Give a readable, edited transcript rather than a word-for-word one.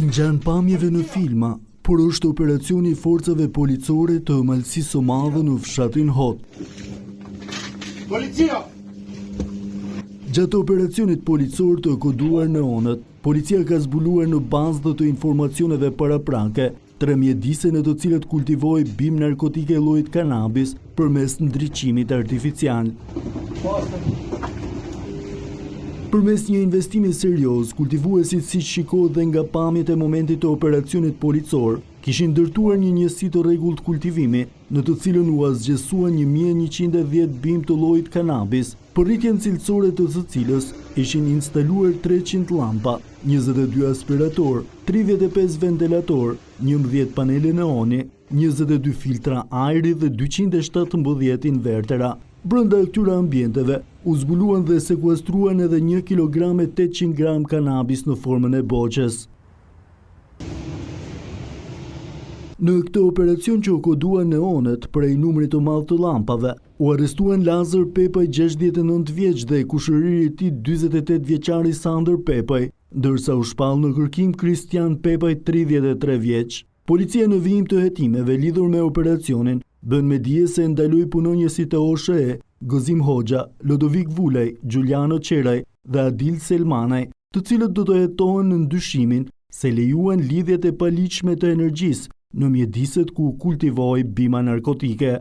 I ngjan pamjeve në filma, por është operacioni i forcave policore të malësisë së madhe në fshatin Hot. Policia! Gjatë operacionit policor të koduar në Onët, policia ka zbuluar në bazë dhe të informacioneve paraprake 3 mjedise në të cilët kultivoi bim narkotike llojit kanabis përmes ndriçimit artificial. Përmes një investimi serioz, kultivuesit siç shikohet dhe nga pamjet e momentit të operacionit policor, kishin ndërtuar një njësi të rregullt kultivimi, në të cilën u zgjesuan 1110 bim të llojit kanabis, për rritjen cilësore të së cilës ishin instaluar 300 llampa, 22 aspirator, 35 ventilator, 11 panele neoni, 22 filtra ajri dhe 217 invertera. Brenda këtyre ambienteve u zbuluan dhe sekuestruan edhe 1 kg 800 gram kanabis në formën e boqes. Në këtë operacion që u kodua në Onët prej numrit të madh të llampave, u arrestuan Lazar Pepaj 69 vjeç dhe kushëriri i tij 48 vjeçari Sander Pepaj, ndërsa u shpall në kërkim Kristian Pepaj 33 vjeç. Policia në vijim të hetimeve lidhur me operacionin bën me dije se ndaloi punonjësit e OSHE, Gozim Hoxha, Lodovik Vulaj, Giuliano Qeraj dhe Adil Selmanaj, të cilët do të hetohen në ndyshimin se lejuan lidhjet e paligjshme të energjisë në mjediset ku kultivoi bima narkotike.